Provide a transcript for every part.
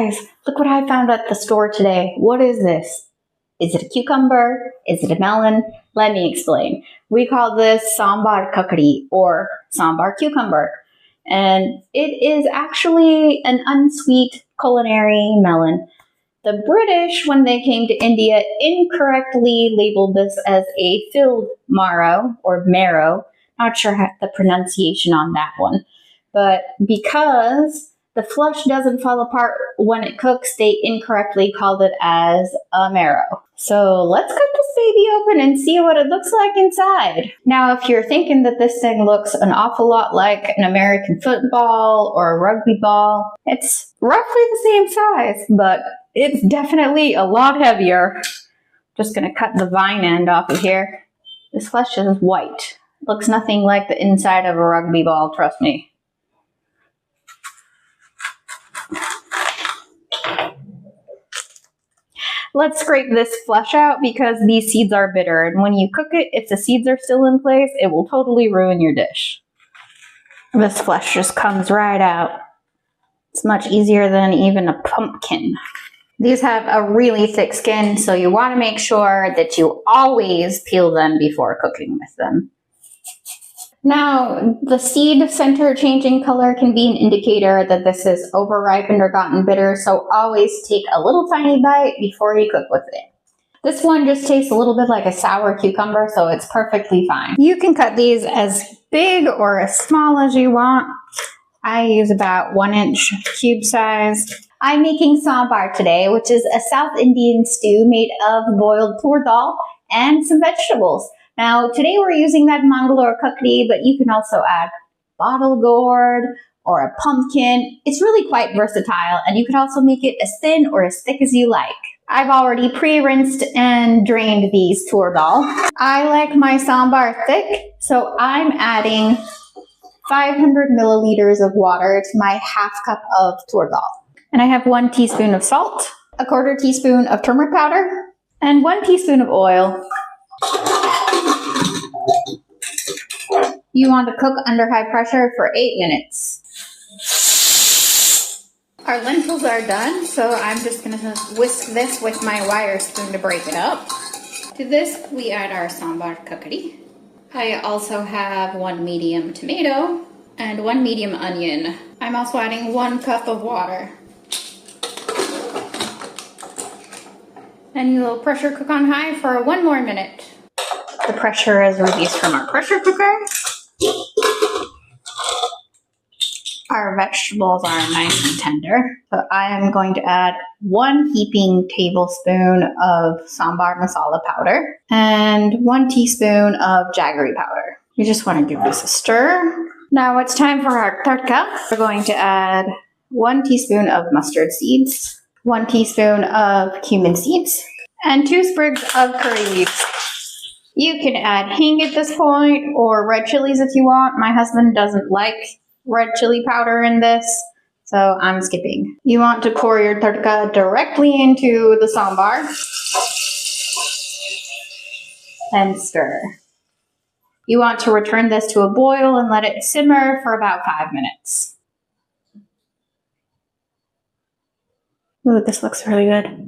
guys, look what I found at the store today. What is this? Is it a cucumber? Is it a melon? Let me explain. We call this sambar kakadi or sambar cucumber. And it is actually an unsweet culinary melon. The British, when they came to India, incorrectly labeled this as a filled marrow or marrow. Not sure the pronunciation on that one. But because the flesh doesn't fall apart when it cooks, they incorrectly called it as a marrow. So let's cut this baby open and see what it looks like inside. Now, if you're thinking that this thing looks an awful lot like an American football or a rugby ball, it's roughly the same size, but it's definitely a lot heavier. Just gonna cut the vine end off of here. This flesh is white. Looks nothing like the inside of a rugby ball, trust me. Let's scrape this flesh out because these seeds are bitter, and when you cook it, if the seeds are still in place, it will totally ruin your dish. This flesh just comes right out. It's much easier than even a pumpkin. These have a really thick skin, so you want to make sure that you always peel them before cooking with them. Now, the seed center changing color can be an indicator that this is overripened or gotten bitter, so always take a little tiny bite before you cook with it. This one just tastes a little bit like a sour cucumber, so it's perfectly fine. You can cut these as big or as small as you want. I use about 1-inch cube size. I'm making sambar today, which is a South Indian stew made of boiled tur dal and some vegetables. Now, today we're using that Mangalore kakadi, but you can also add bottle gourd or a pumpkin. It's really quite versatile, and you can also make it as thin or as thick as you like. I've already pre-rinsed and drained these tur dal. I like my sambar thick, so I'm adding 500 milliliters of water to my ½ cup of tur dal. And I have 1 teaspoon of salt, a 1/4 teaspoon of turmeric powder, and 1 teaspoon of oil. You want to cook under high pressure for 8 minutes. Our lentils are done, so I'm just going to whisk this with my wire spoon to break it up. To this, we add our sambar kakadi. I also have 1 medium tomato and 1 medium onion. I'm also adding 1 cup of water. And you'll pressure cook on high for 1 more minute. The pressure is released from our pressure cooker. Our vegetables are nice and tender. So I am going to add 1 heaping tablespoon of sambar masala powder and 1 teaspoon of jaggery powder. You just want to give this a stir. Now it's time for our tadka. We're going to add 1 teaspoon of mustard seeds, 1 teaspoon of cumin seeds, and 2 sprigs of curry leaves. You can add hing at this point or red chilies if you want. My husband doesn't like red chili powder in this, so I'm skipping. You want to pour your tadka directly into the sambar and stir. You want to return this to a boil and let it simmer for about 5 minutes. Ooh, this looks really good.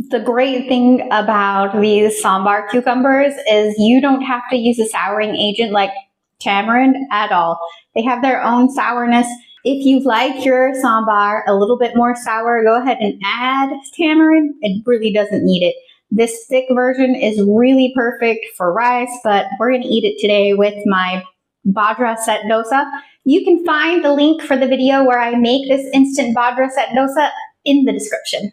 The great thing about these sambar cucumbers is you don't have to use a souring agent like tamarind at all. They have their own sourness. If you like your sambar a little bit more sour, go ahead and add tamarind. It really doesn't need it. This thick version is really perfect for rice, but we're going to eat it today with my bajra set dosa. You can find the link for the video where I make this instant bajra set dosa in the description.